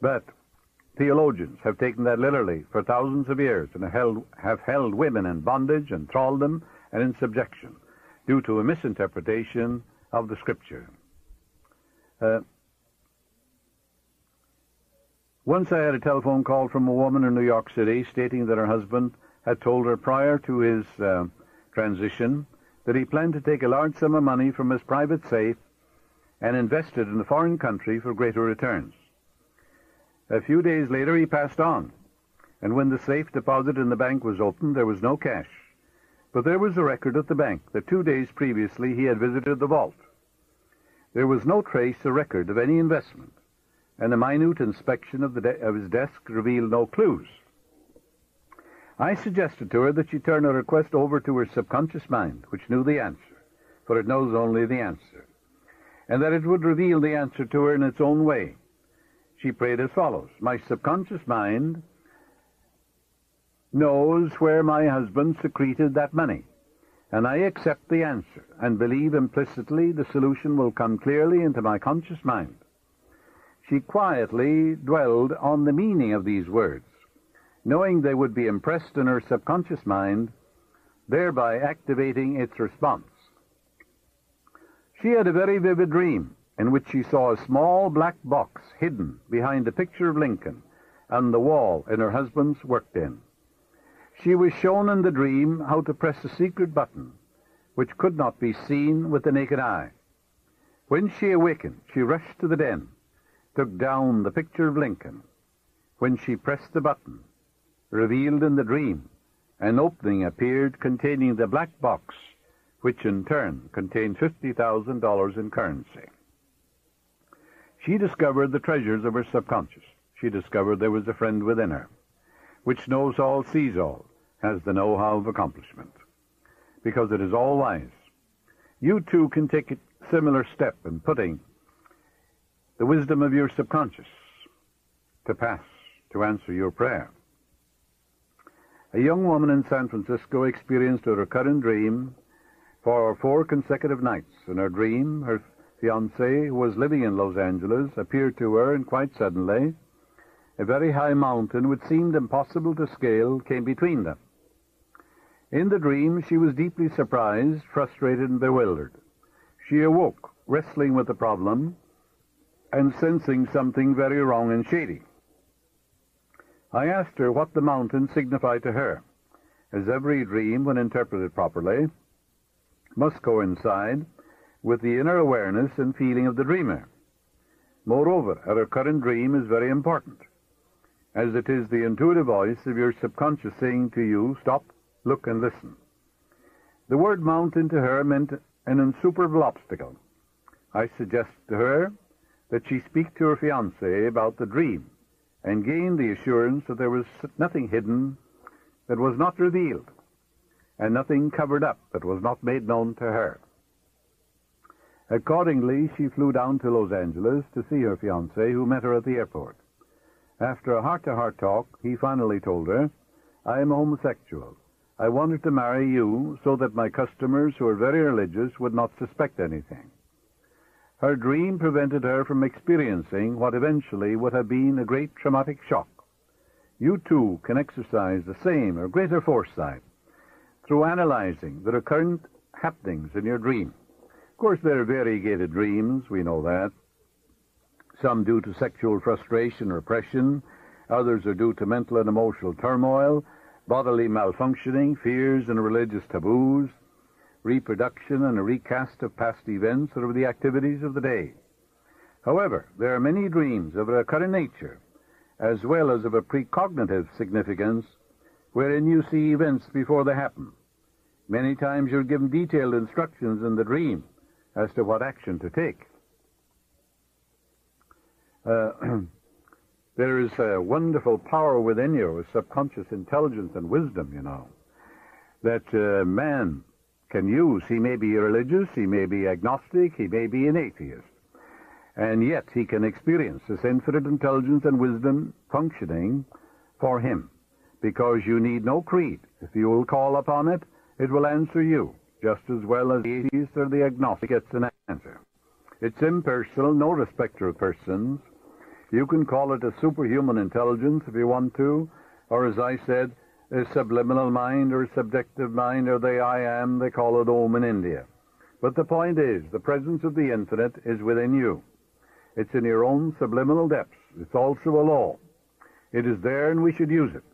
But theologians have taken that literally for thousands of years and have held women in bondage and thraldom and in subjection due to a misinterpretation of the Scripture. Once I had a telephone call from a woman in New York City stating that her husband had told her prior to his transition that he planned to take a large sum of money from his private safe and invest it in a foreign country for greater returns. A few days later he passed on, and when the safe deposit in the bank was opened, there was no cash. But there was a record at the bank that 2 days previously he had visited the vault. There was no trace or record of any investment, and a minute inspection of his desk revealed no clues. I suggested to her that she turn her request over to her subconscious mind, which knew the answer, for it knows only the answer, and that it would reveal the answer to her in its own way. She prayed as follows: "My subconscious mind knows where my husband secreted that money, and I accept the answer and believe implicitly the solution will come clearly into my conscious mind." She quietly dwelled on the meaning of these words, knowing they would be impressed in her subconscious mind, thereby activating its response. She had a very vivid dream in which she saw a small black box hidden behind a picture of Lincoln on the wall in her husband's work den. She was shown in the dream how to press a secret button which could not be seen with the naked eye. When she awakened, she rushed to the den, took down the picture of Lincoln. When she pressed the button, revealed in the dream, an opening appeared containing the black box, which in turn contained $50,000 in currency. She discovered the treasures of her subconscious. She discovered there was a friend within her, which knows all, sees all, has the know-how of accomplishment, because it is all-wise. You too can take a similar step in putting the wisdom of your subconscious to pass, to answer your prayer. A young woman in San Francisco experienced a recurrent dream for 4 consecutive nights. In her dream, her fiancé, who was living in Los Angeles, appeared to her, and quite suddenly, a very high mountain which seemed impossible to scale came between them. In the dream, she was deeply surprised, frustrated, and bewildered. She awoke, wrestling with the problem and sensing something very wrong and shady. I asked her what the mountain signified to her, as every dream, when interpreted properly, must coincide with the inner awareness and feeling of the dreamer. Moreover, a recurrent dream is very important, as it is the intuitive voice of your subconscious saying to you, "Stop, look, and listen." The word mountain to her meant an insuperable obstacle. I suggested to her that she speak to her fiancé about the dream and gain the assurance that there was nothing hidden that was not revealed, and nothing covered up that was not made known to her. Accordingly, she flew down to Los Angeles to see her fiancé, who met her at the airport. After a heart-to-heart talk, he finally told her, "I am a homosexual. I wanted to marry you so that my customers, who are very religious, would not suspect anything." Her dream prevented her from experiencing what eventually would have been a great traumatic shock. You too can exercise the same or greater foresight through analyzing the recurrent happenings in your dream. Of course, there are variegated dreams, we know that. Some due to sexual frustration or repression, others are due to mental and emotional turmoil, bodily malfunctioning, fears and religious taboos, reproduction and a recast of past events or of the activities of the day. However, there are many dreams of a recurrent nature, as well as of a precognitive significance, wherein you see events before they happen. Many times you're given detailed instructions in the dream as to what action to take. There is a wonderful power within you, a subconscious intelligence and wisdom, that man can use. He may be religious, he may be agnostic, he may be an atheist, and yet he can experience this infinite intelligence and wisdom functioning for him, because you need no creed. If you will call upon it, it will answer you, just as well as the atheist or the agnostic gets an answer. It's impersonal, no respecter of persons. You can call it a superhuman intelligence if you want to, or as I said, a subliminal mind or a subjective mind, or the I am, they call it Om in India. But the point is, the presence of the infinite is within you. It's in your own subliminal depths. It's also a law. It is there and we should use it.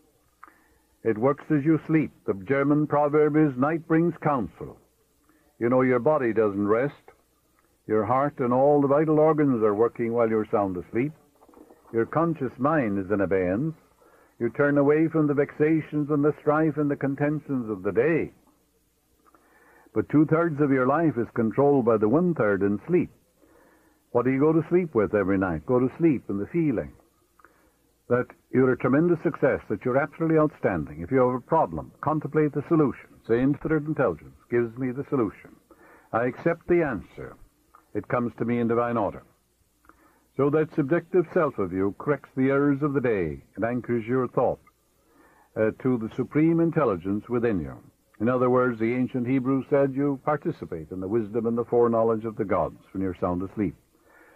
It works as you sleep. The German proverb is, night brings counsel. You know, your body doesn't rest. Your heart and all the vital organs are working while you're sound asleep. Your conscious mind is in abeyance. You turn away from the vexations and the strife and the contentions of the day. But 2/3 of your life is controlled by the 1/3 in sleep. What do you go to sleep with every night? Go to sleep in the feeling that you're a tremendous success, that you're absolutely outstanding. If you have a problem, contemplate the solution. Say, infinite intelligence gives me the solution. I accept the answer. It comes to me in divine order. So that subjective self of you corrects the errors of the day and anchors your thought to the supreme intelligence within you. In other words, the ancient Hebrews said you participate in the wisdom and the foreknowledge of the gods when you're sound asleep,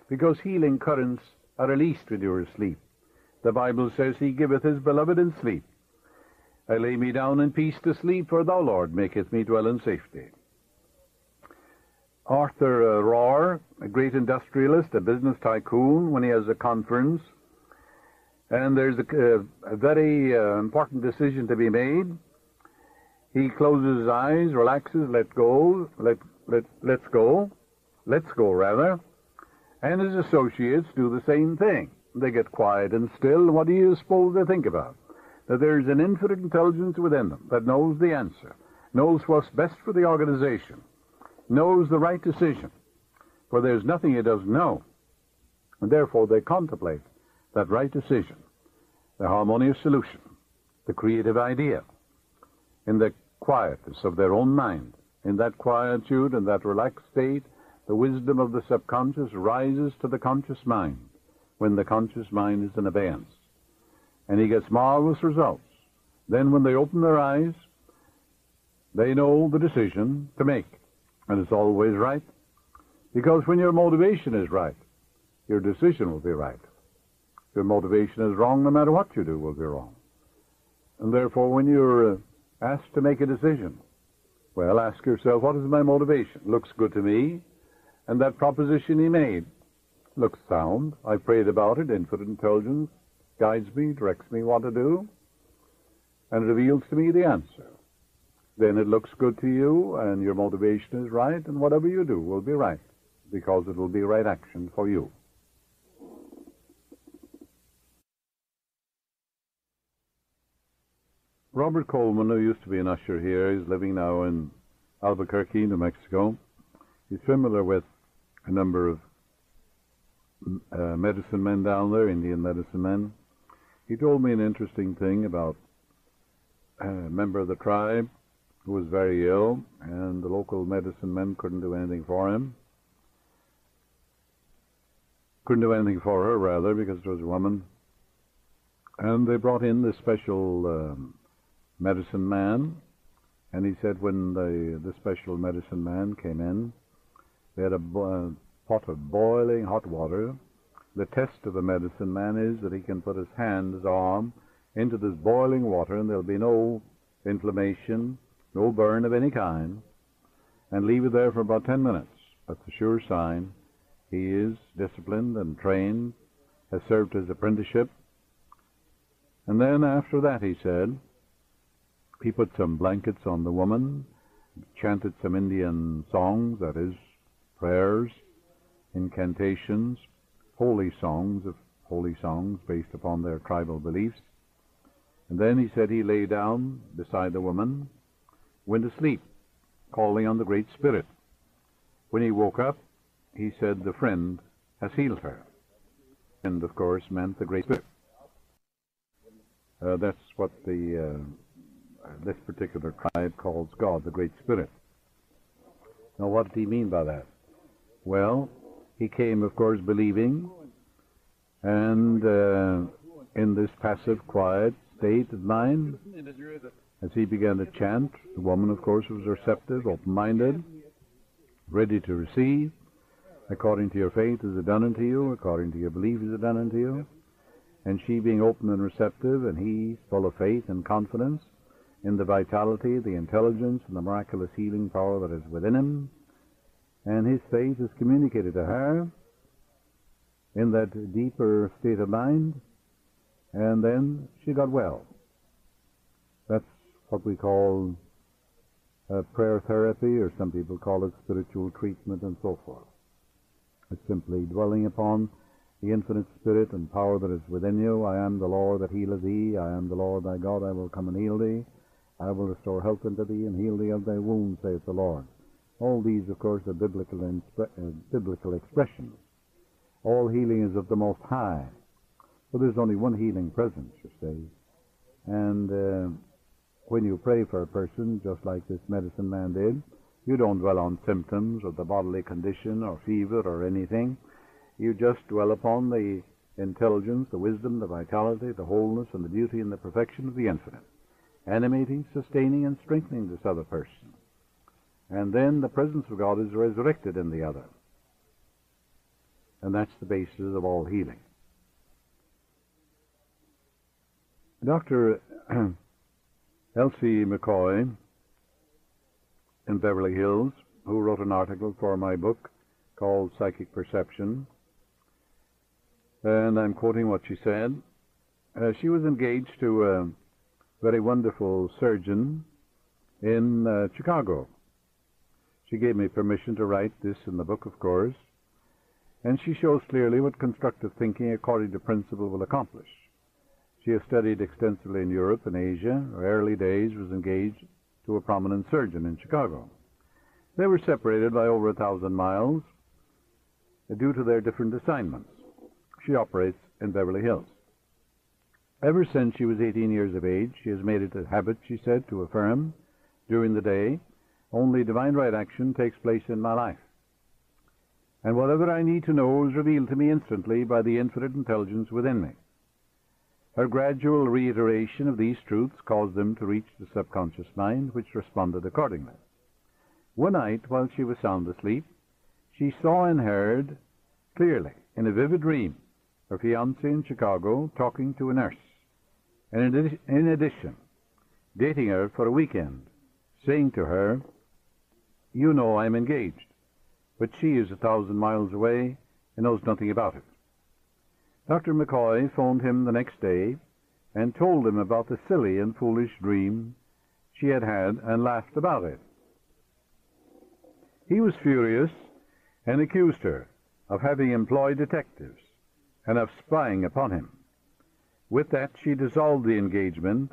because healing currents are released when you're asleep. The Bible says, He giveth His beloved in sleep. I lay me down in peace to sleep, for Thou, Lord, maketh me dwell in safety. Arthur Rohr, a great industrialist, a business tycoon, when he has a conference, and there's a very important decision to be made, he closes his eyes, relaxes, let's go, and his associates do the same thing. They get quiet and still. What do you suppose they think about? That there's an infinite intelligence within them that knows the answer, knows what's best for the organization, knows the right decision, for there's nothing it doesn't know. And therefore they contemplate that right decision, the harmonious solution, the creative idea, in the quietness of their own mind. In that quietude and that relaxed state, the wisdom of the subconscious rises to the conscious mind, when the conscious mind is in abeyance. And he gets marvelous results. Then when they open their eyes, they know the decision to make. And it's always right. Because when your motivation is right, your decision will be right. If your motivation is wrong, no matter what you do will be wrong. And therefore, when you're asked to make a decision, well, ask yourself, what is my motivation? Looks good to me. And that proposition he made looks sound. I prayed about it. Infinite intelligence guides me, directs me what to do, and reveals to me the answer. Then it looks good to you, and your motivation is right, and whatever you do will be right, because it will be right action for you. Robert Coleman, who used to be an usher here, is living now in Albuquerque, New Mexico. He's familiar with a number of medicine men down there, Indian medicine men. He told me an interesting thing about a member of the tribe who was very ill, and the local medicine men couldn't do anything for him. Couldn't do anything for her, rather, because it was a woman. And they brought in this special medicine man, and he said when the special medicine man came in, they had a pot of boiling hot water. The test of a medicine man is that he can put his hand, his arm, into this boiling water, and there'll be no inflammation, no burn of any kind, and leave it there for about 10 minutes. That's a sure sign he is disciplined and trained, has served his apprenticeship. And then after that, he said, he put some blankets on the woman, chanted some Indian songs, that is, prayers, incantations, holy songs based upon their tribal beliefs. And then he said he lay down beside the woman, went to sleep, calling on the Great Spirit. When he woke up, he said the friend has healed her. And of course meant the Great Spirit. That's what this particular tribe calls God, the Great Spirit. Now what did he mean by that? Well, he came, of course, believing, and in this passive, quiet state of mind, as he began to chant, the woman, of course, was receptive, open-minded, ready to receive, According to your faith is it done unto you, according to your belief is it done unto you. And she being open and receptive, and he full of faith and confidence in the vitality, the intelligence, and the miraculous healing power that is within him. And his faith is communicated to her in that deeper state of mind, and then she got well. That's what we call prayer therapy, or some people call it spiritual treatment, and so forth. It's simply dwelling upon the infinite spirit and power that is within you. I am the Lord that healeth thee. I am the Lord thy God. I will come and heal thee. I will restore health unto thee and heal thee of thy wounds, saith the Lord. All these, of course, are biblical expressions. All healing is of the Most High. But there's only one healing presence, you see. And when you pray for a person, just like this medicine man did, you don't dwell on symptoms of the bodily condition or fever or anything. You just dwell upon the intelligence, the wisdom, the vitality, the wholeness, and the beauty and the perfection of the infinite, animating, sustaining, and strengthening this other person. And then the presence of God is resurrected in the other. And that's the basis of all healing. Dr. Elsie McCoy in Beverly Hills, who wrote an article for my book called Psychic Perception, and I'm quoting what she said. She was engaged to a very wonderful surgeon in Chicago. She gave me permission to write this in the book, of course, and she shows clearly what constructive thinking according to principle will accomplish. She has studied extensively in Europe and Asia. Her early days was engaged to a prominent surgeon in Chicago. They were separated by over 1,000 miles due to their different assignments. She operates in Beverly Hills. Ever since she was 18 years of age, she has made it a habit, she said, to affirm during the day, only divine right action takes place in my life. And whatever I need to know is revealed to me instantly by the infinite intelligence within me. Her gradual reiteration of these truths caused them to reach the subconscious mind, which responded accordingly. One night, while she was sound asleep, she saw and heard clearly, in a vivid dream, her fiancé in Chicago talking to a nurse, and in addition, dating her for a weekend, saying to her, "You know I'm engaged," but she is 1,000 miles away and knows nothing about it. Dr. McCoy phoned him the next day and told him about the silly and foolish dream she had had and laughed about it. He was furious and accused her of having employed detectives and of spying upon him. With that, she dissolved the engagement,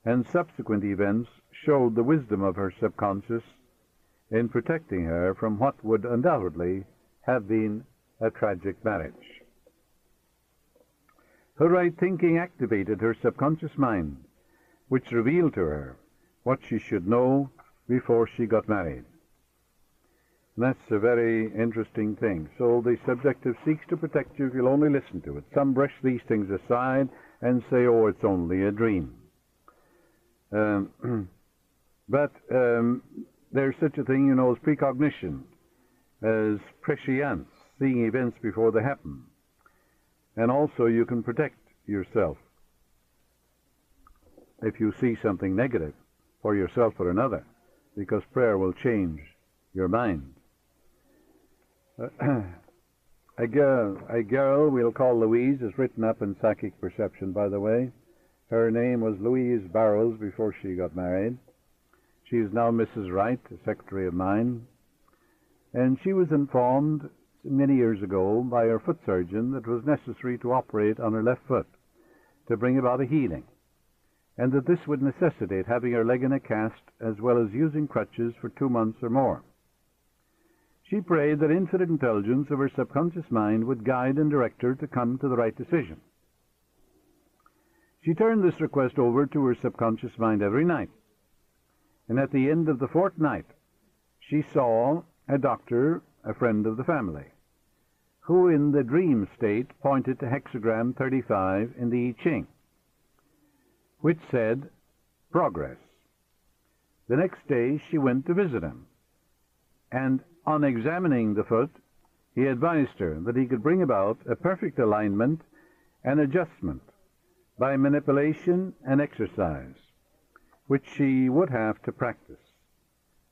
and subsequent events showed the wisdom of her subconscious in protecting her from what would undoubtedly have been a tragic marriage. Her right thinking activated her subconscious mind, which revealed to her what she should know before she got married. And that's a very interesting thing. So the subjective seeks to protect you if you'll only listen to it. Some brush these things aside and say, oh, it's only a dream. But there's such a thing, as precognition, as prescience, seeing events before they happen. And also you can protect yourself if you see something negative for yourself or another, because prayer will change your mind. A girl we'll call Louise is written up in Psychic Perception, by the way. Her name was Louise Barrows before she got married. She is now Mrs. Wright, a secretary of mine. And she was informed many years ago by her foot surgeon that it was necessary to operate on her left foot to bring about a healing, and that this would necessitate having her leg in a cast as well as using crutches for 2 months or more. She prayed that infinite intelligence of her subconscious mind would guide and direct her to come to the right decision. She turned this request over to her subconscious mind every night, and at the end of the fortnight, she saw a doctor, a friend of the family, who in the dream state pointed to hexagram 35 in the I Ching, which said, progress. The next day she went to visit him, and on examining the foot, he advised her that he could bring about a perfect alignment and adjustment by manipulation and exercise, which she would have to practice,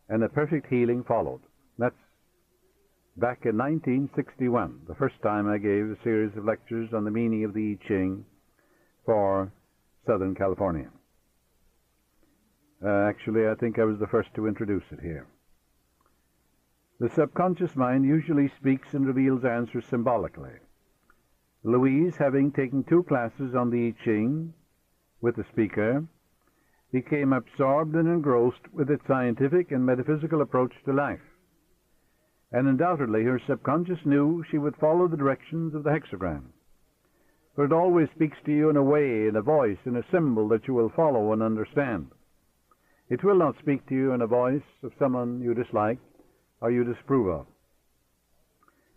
and a perfect healing followed. That's back in 1961, the first time I gave a series of lectures on the meaning of the I Ching for Southern California. Actually, I think I was the first to introduce it here. The subconscious mind usually speaks and reveals answers symbolically. Louise, having taken 2 classes on the I Ching with the speaker, became absorbed and engrossed with its scientific and metaphysical approach to life. And undoubtedly her subconscious knew she would follow the directions of the hexagram. For it always speaks to you in a way, in a voice, in a symbol that you will follow and understand. It will not speak to you in a voice of someone you dislike or you disapprove of.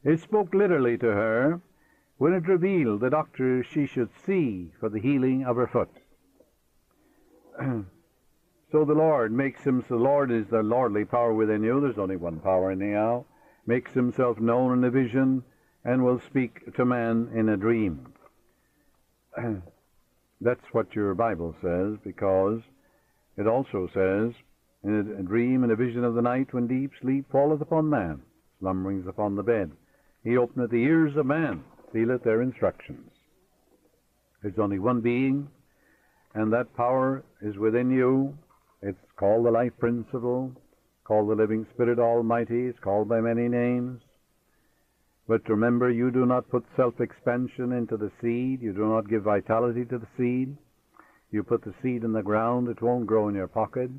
It spoke literally to her when it revealed the doctor she should see for the healing of her foot. So the Lord makes him, so the Lord is the lordly power within you. There's only one power anyhow. Makes himself known in a vision and will speak to man in a dream. That's what your Bible says, because it also says, in a dream and a vision of the night, when deep sleep falleth upon man, slumberings upon the bed, he openeth the ears of man, feeleth their instructions. There's only one being, and that power is within you. It's called the life principle, called the living Spirit Almighty. It's called by many names. But remember, you do not put self-expansion into the seed. You do not give vitality to the seed. You put the seed in the ground, it won't grow in your pocket.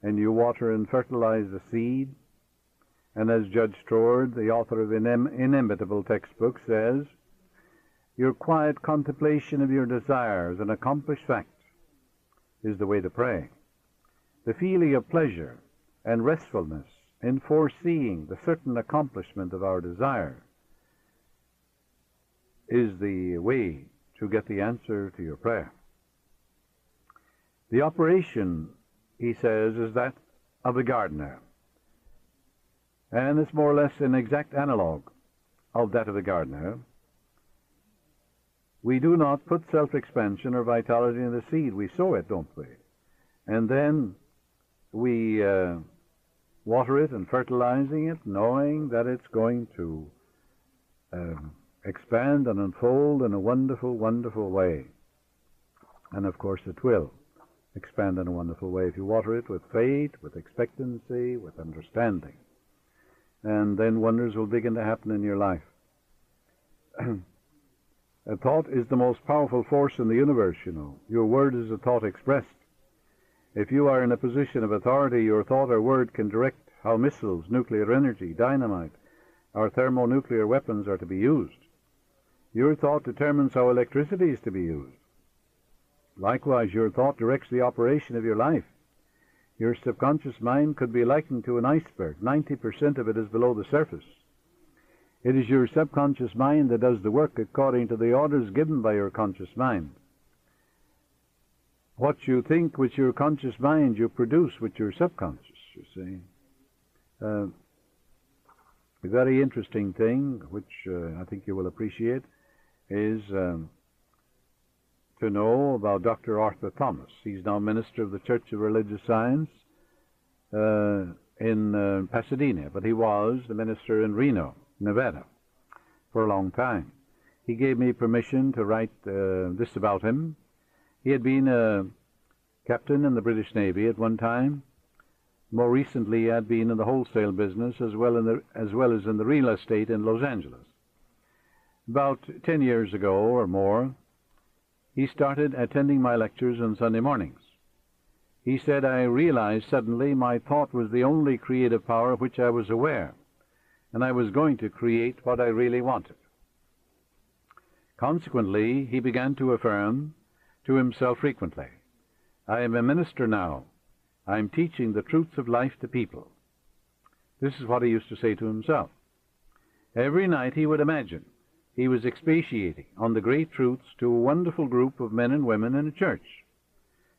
And you water and fertilize the seed. And as Judge Strord, the author of inimitable textbook, says, your quiet contemplation of your desires and accomplished fact is the way to pray. The feeling of pleasure and restfulness in foreseeing the certain accomplishment of our desire is the way to get the answer to your prayer. The operation, he says, is that of a gardener, and it's more or less an exact analog of that of a gardener. We do not put self-expansion or vitality in the seed. We sow it, don't we? And then we water it and fertilizing it, knowing that it's going to expand and unfold in a wonderful, wonderful way. And of course it will expand in a wonderful way if you water it with faith, with expectancy, with understanding. And then wonders will begin to happen in your life. A thought is the most powerful force in the universe, you know. Your word is a thought expressed. If you are in a position of authority, your thought or word can direct how missiles, nuclear energy, dynamite, or thermonuclear weapons are to be used. Your thought determines how electricity is to be used. Likewise, your thought directs the operation of your life. Your subconscious mind could be likened to an iceberg. 90% of it is below the surface. It is your subconscious mind that does the work according to the orders given by your conscious mind. What you think with your conscious mind, you produce with your subconscious, you see. A very interesting thing, which I think you will appreciate, is to know about Dr. Arthur Thomas. He's now minister of the Church of Religious Science in Pasadena, but he was the minister in Reno, Nevada, for a long time. He gave me permission to write this about him. He had been a captain in the British Navy at one time. More recently, he had been in the wholesale business as well as in the real estate in Los Angeles. About 10 years ago or more, he started attending my lectures on Sunday mornings. He said, I realized suddenly my thought was the only creative power of which I was aware, and I was going to create what I really wanted. Consequently, he began to affirm to himself frequently, I am a minister now. I am teaching the truths of life to people. This is what he used to say to himself. Every night he would imagine he was expatiating on the great truths to a wonderful group of men and women in a church.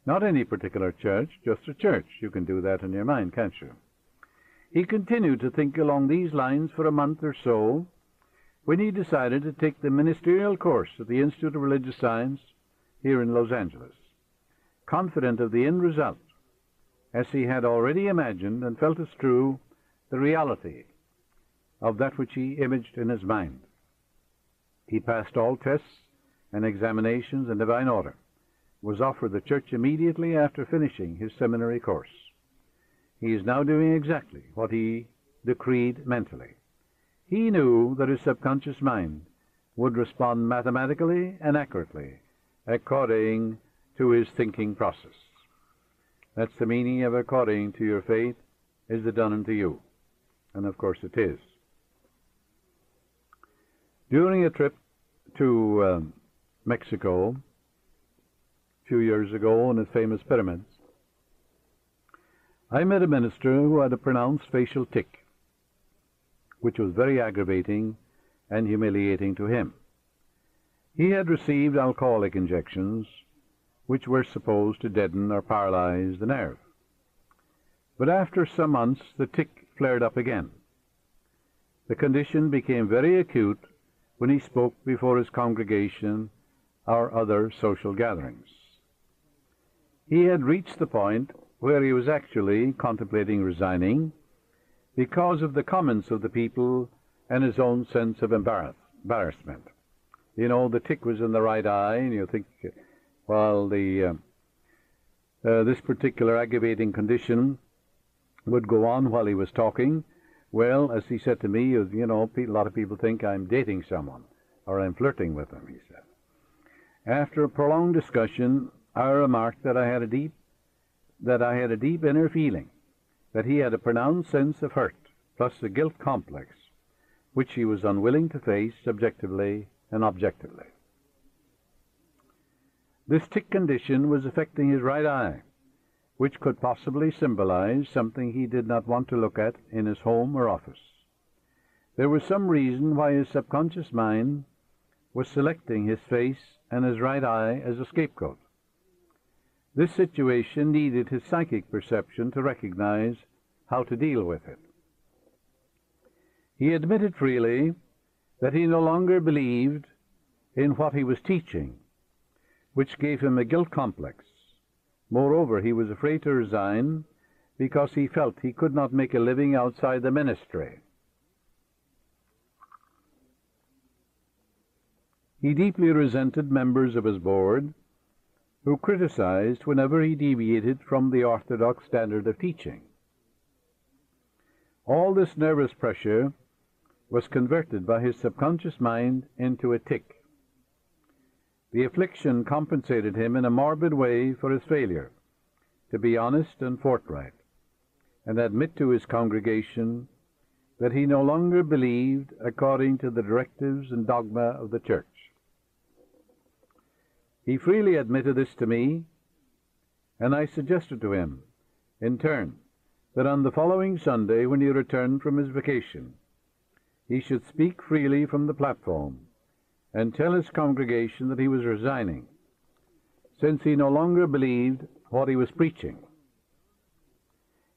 Not any particular church, just a church. You can do that in your mind, can't you? He continued to think along these lines for a month or so, when he decided to take the ministerial course at the Institute of Religious Science here in Los Angeles, confident of the end result, as he had already imagined and felt as true the reality of that which he imaged in his mind. He passed all tests and examinations in divine order, was offered the church immediately after finishing his seminary course. He is now doing exactly what he decreed mentally. He knew that his subconscious mind would respond mathematically and accurately according to his thinking process. That's the meaning of according to your faith is it done unto you. And of course it is. During a trip to Mexico a few years ago in its famous pyramids, I met a minister who had a pronounced facial tic, which was very aggravating and humiliating to him. He had received alcoholic injections, which were supposed to deaden or paralyze the nerve. But after some months, the tic flared up again. The condition became very acute when he spoke before his congregation or other social gatherings. He had reached the point where he was actually contemplating resigning because of the comments of the people and his own sense of embarrassment. You know, the tic was in the right eye, and you think, well, this particular aggravating condition would go on while he was talking. Well, as he said to me, you know, a lot of people think I'm dating someone or I'm flirting with them, he said. After a prolonged discussion, I remarked that I had a deep inner feeling that he had a pronounced sense of hurt, plus a guilt complex, which he was unwilling to face subjectively and objectively. This tic condition was affecting his right eye, which could possibly symbolize something he did not want to look at in his home or office. There was some reason why his subconscious mind was selecting his face and his right eye as a scapegoat. This situation needed his psychic perception to recognize how to deal with it. He admitted freely that he no longer believed in what he was teaching, which gave him a guilt complex. Moreover, he was afraid to resign because he felt he could not make a living outside the ministry. He deeply resented members of his board who criticized whenever he deviated from the orthodox standard of teaching. All this nervous pressure was converted by his subconscious mind into a tic. The affliction compensated him in a morbid way for his failure to be honest and forthright and admit to his congregation that he no longer believed according to the directives and dogma of the church. He freely admitted this to me, and I suggested to him, in turn, that on the following Sunday, when he returned from his vacation, he should speak freely from the platform and tell his congregation that he was resigning, since he no longer believed what he was preaching.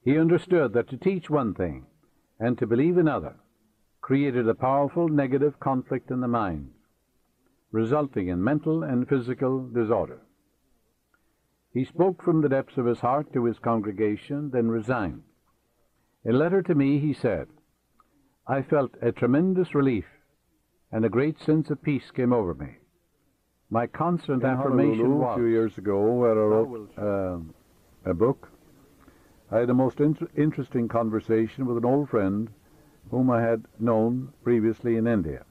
He understood that to teach one thing and to believe another created a powerful negative conflict in the mind, resulting in mental and physical disorder. He spoke from the depths of his heart to his congregation, then resigned. In a letter to me, he said, "I felt a tremendous relief, and a great sense of peace came over me. My constant affirmation was..." A few years ago, where I wrote a book, I had a most interesting conversation with an old friend whom I had known previously in India.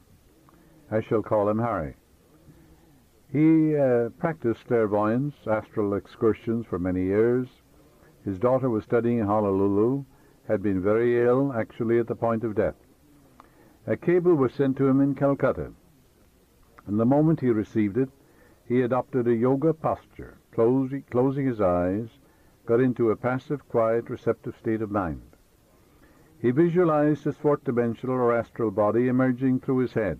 I shall call him Harry. He practiced clairvoyance, astral excursions for many years. His daughter was studying in Honolulu, had been very ill, actually at the point of death. A cable was sent to him in Calcutta, and the moment he received it, he adopted a yoga posture, closing his eyes, got into a passive, quiet, receptive state of mind. He visualized his fourth-dimensional or astral body emerging through his head,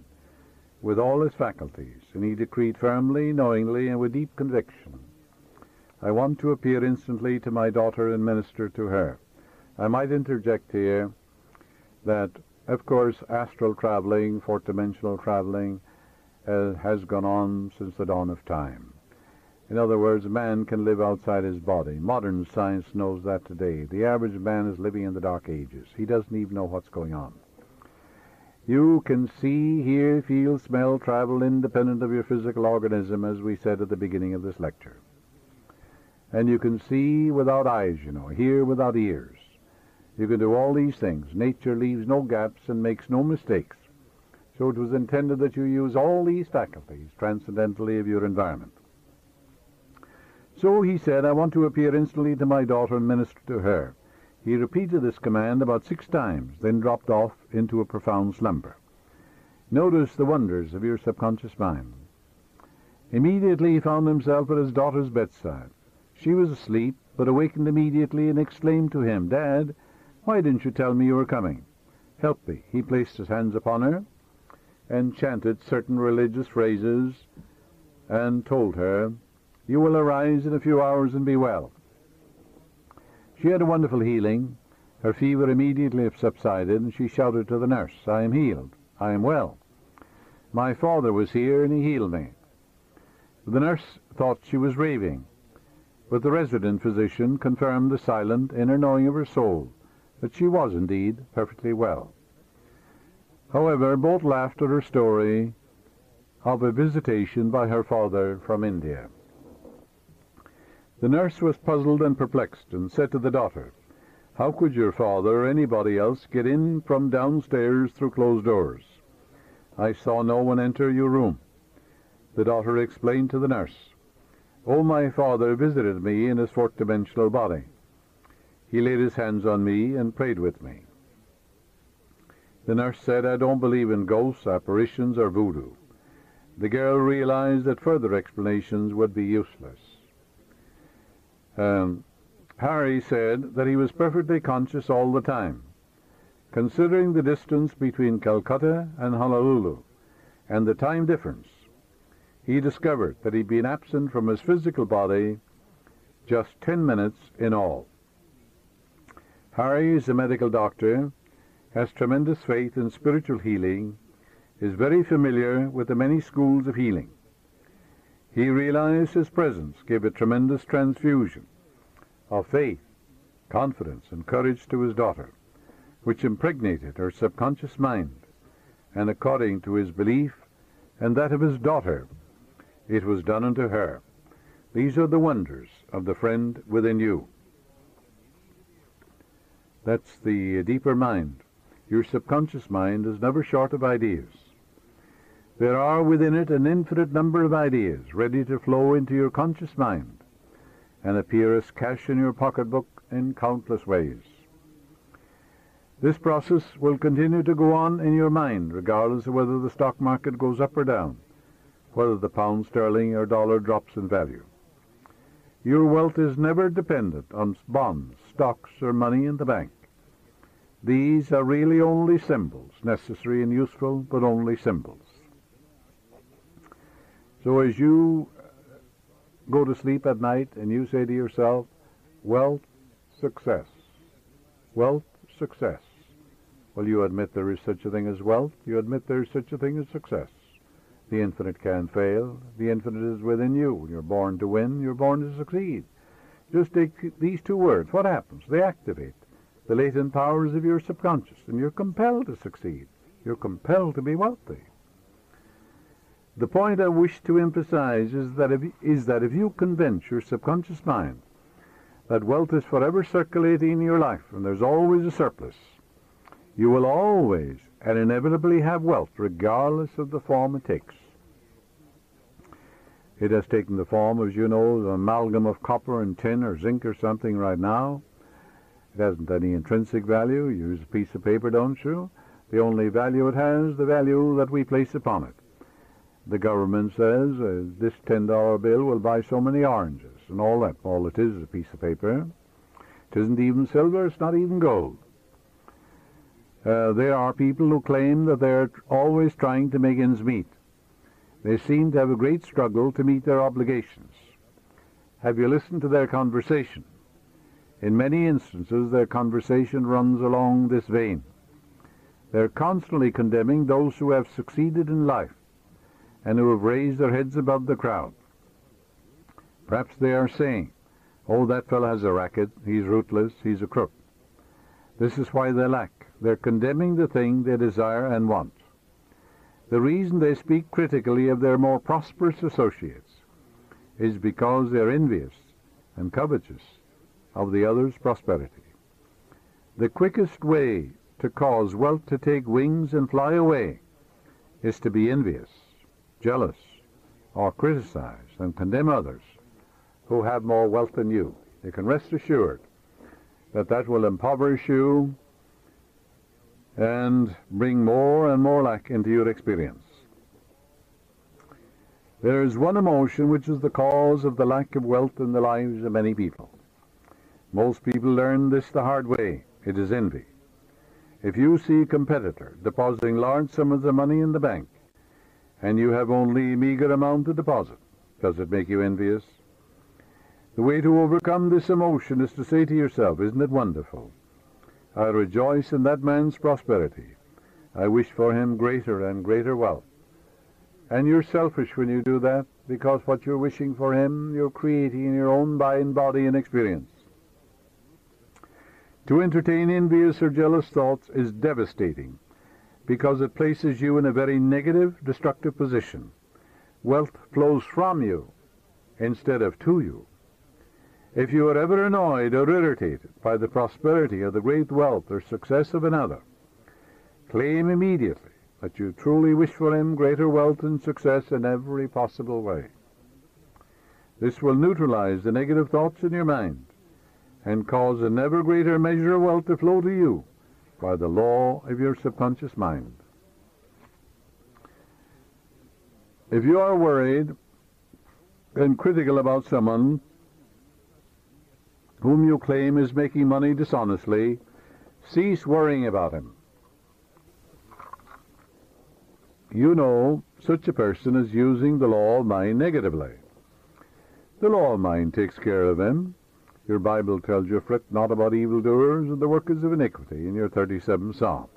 with all his faculties, and he decreed firmly, knowingly, and with deep conviction, "I want to appear instantly to my daughter and minister to her." I might interject here that, of course, astral traveling, fourth-dimensional traveling, has gone on since the dawn of time. In other words, man can live outside his body. Modern science knows that today. The average man is living in the Dark Ages. He doesn't even know what's going on. You can see, hear, feel, smell, travel independent of your physical organism, as we said at the beginning of this lecture. And you can see without eyes, hear without ears. You can do all these things. Nature leaves no gaps and makes no mistakes. So it was intended that you use all these faculties transcendentally of your environment. So he said, I want to appear instantly to my daughter and minister to her. He repeated this command about 6 times, then dropped off into a profound slumber. Notice the wonders of your subconscious mind. Immediately he found himself at his daughter's bedside. She was asleep, but awakened immediately and exclaimed to him, Dad, why didn't you tell me you were coming? Help me. He placed his hands upon her and chanted certain religious phrases and told her, you will arise in a few hours and be well. She had a wonderful healing. Her fever immediately subsided, and she shouted to the nurse, I am healed. I am well. My father was here, and he healed me. The nurse thought she was raving, but the resident physician confirmed the silent inner knowing of her soul, that she was indeed perfectly well. However, both laughed at her story of a visitation by her father from India. The nurse was puzzled and perplexed, and said to the daughter, how could your father or anybody else get in from downstairs through closed doors? I saw no one enter your room. The daughter explained to the nurse, oh, my father visited me in his fourth-dimensional body. He laid his hands on me and prayed with me. The nurse said, I don't believe in ghosts, apparitions, or voodoo. The girl realized that further explanations would be useless. Harry said that he was perfectly conscious all the time. Considering the distance between Calcutta and Honolulu and the time difference, he discovered that he'd been absent from his physical body just 10 minutes in all. Harry is a medical doctor, has tremendous faith in spiritual healing, is very familiar with the many schools of healing. He realized his presence gave a tremendous transfusion of faith, confidence, and courage to his daughter, which impregnated her subconscious mind, and according to his belief and that of his daughter, it was done unto her. These are the wonders of the friend within you. That's the deeper mind. Your subconscious mind is never short of ideas. There are within it an infinite number of ideas ready to flow into your conscious mind and appear as cash in your pocketbook in countless ways. This process will continue to go on in your mind regardless of whether the stock market goes up or down, whether the pound sterling or dollar drops in value. Your wealth is never dependent on bonds, stocks, or money in the bank. These are really only symbols, necessary and useful, but only symbols. So as you go to sleep at night and you say to yourself, wealth, success, wealth, success. Well, you admit there is such a thing as wealth. You admit there is such a thing as success. The infinite can't fail. The infinite is within you. You're born to win. You're born to succeed. Just take these 2 words. What happens? They activate the latent powers of your subconscious, and you're compelled to succeed. You're compelled to be wealthy. The point I wish to emphasize is that if you convince your subconscious mind that wealth is forever circulating in your life and there's always a surplus, you will always and inevitably have wealth regardless of the form it takes. It has taken the form, as you know, the amalgam of copper and tin or zinc or something right now. It hasn't any intrinsic value. You use a piece of paper, don't you? The only value it has, the value that we place upon it. The government says this $10 bill will buy so many oranges and all that. All it is a piece of paper. It isn't even silver. It's not even gold. There are people who claim that they're always trying to make ends meet. They seem to have a great struggle to meet their obligations. Have you listened to their conversation? In many instances, their conversation runs along this vein. They're constantly condemning those who have succeeded in life and who have raised their heads above the crowd. Perhaps they are saying, "Oh, that fellow has a racket, he's rootless, he's a crook." This is why they lack. They're condemning the thing they desire and want. The reason they speak critically of their more prosperous associates is because they're envious and covetous of the other's prosperity. The quickest way to cause wealth to take wings and fly away is to be envious, jealous, or criticize and condemn others who have more wealth than you. You can rest assured that that will impoverish you and bring more and more lack into your experience. There is one emotion which is the cause of the lack of wealth in the lives of many people. Most people learn this the hard way. It is envy. If you see a competitor depositing large sums of money in the bank and you have only a meager amount to deposit, does it make you envious? The way to overcome this emotion is to say to yourself, "Isn't it wonderful? I rejoice in that man's prosperity. I wish for him greater and greater wealth." And you're selfish when you do that, because what you're wishing for him, you're creating in your own mind, body, and experience. To entertain envious or jealous thoughts is devastating, because it places you in a very negative, destructive position. Wealth flows from you instead of to you. If you are ever annoyed or irritated by the prosperity or the great wealth or success of another, claim immediately that you truly wish for him greater wealth and success in every possible way. This will neutralize the negative thoughts in your mind and cause an ever greater measure of wealth to flow to you by the law of your subconscious mind. If you are worried and critical about someone whom you claim is making money dishonestly, cease worrying about him. You know such a person is using the law of mind negatively. The law of mind takes care of him. Your Bible tells you, "Fret not about evildoers and the workers of iniquity," in your 37th Psalm.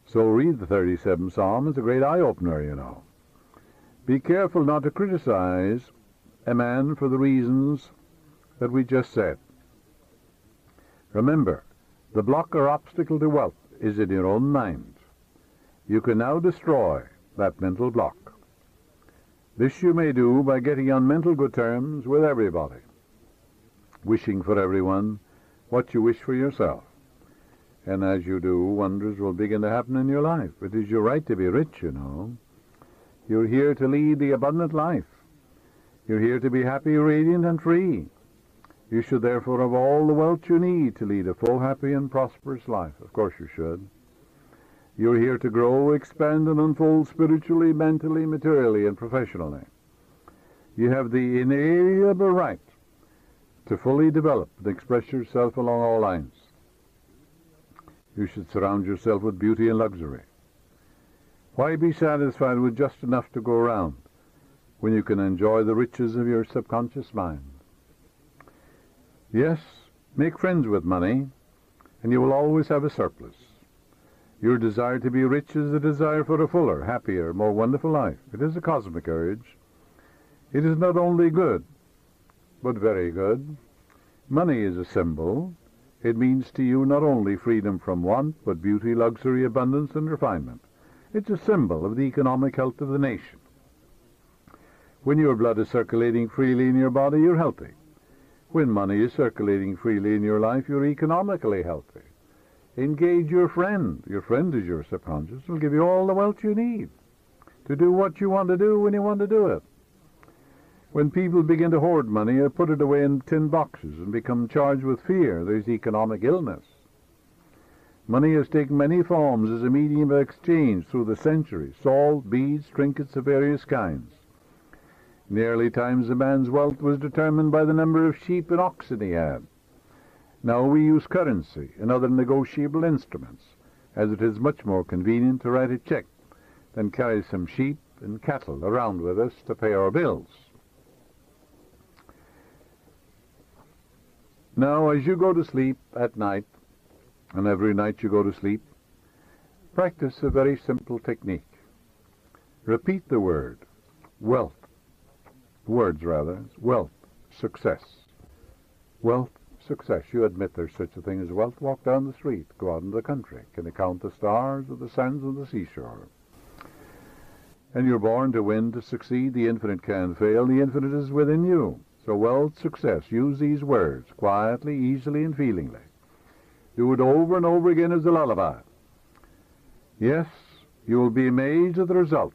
So read the 37th Psalm. It's a great eye-opener, you know. Be careful not to criticize a man for the reasons that we just said. Remember, the block or obstacle to wealth is in your own mind. You can now destroy that mental block. This you may do by getting on mental good terms with everybody, wishing for everyone what you wish for yourself. And as you do, wonders will begin to happen in your life. It is your right to be rich, you know. You're here to lead the abundant life. You're here to be happy, radiant, and free. You should therefore have all the wealth you need to lead a full, happy, and prosperous life. Of course you should. You're here to grow, expand, and unfold spiritually, mentally, materially, and professionally. You have the inalienable right to fully develop and express yourself along all lines. You should surround yourself with beauty and luxury. Why be satisfied with just enough to go around when you can enjoy the riches of your subconscious mind? Yes, make friends with money, and you will always have a surplus. Your desire to be rich is a desire for a fuller, happier, more wonderful life. It is a cosmic urge. It is not only good, but very good. Money is a symbol. It means to you not only freedom from want, but beauty, luxury, abundance, and refinement. It's a symbol of the economic health of the nation. When your blood is circulating freely in your body, you're healthy. When money is circulating freely in your life, you're economically healthy. Engage your friend. Your friend is your subconscious. It'll give you all the wealth you need to do what you want to do when you want to do it. When people begin to hoard money or put it away in tin boxes and become charged with fear, there's economic illness. Money has taken many forms as a medium of exchange through the centuries: salt, beads, trinkets of various kinds. In the early times, a man's wealth was determined by the number of sheep and oxen he had. Now we use currency and other negotiable instruments, as it is much more convenient to write a check than carry some sheep and cattle around with us to pay our bills. Now, as you go to sleep at night, and every night you go to sleep, Practice a very simple technique. Repeat the word, wealth. Words, rather. Wealth, success. Wealth, success. You admit there's such a thing as wealth. Walk down the street. Go out into the country. Can you count the stars or the sands on the seashore? And you're born to win, to succeed. The infinite can't fail. The infinite is within you. So wealth, success. Use these words quietly, easily, and feelingly. Do it over and over again as a lullaby. Yes, you will be amazed at the result.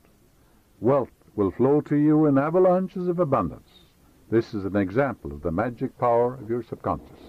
Wealth will flow to you in avalanches of abundance. This is an example of the magic power of your subconscious.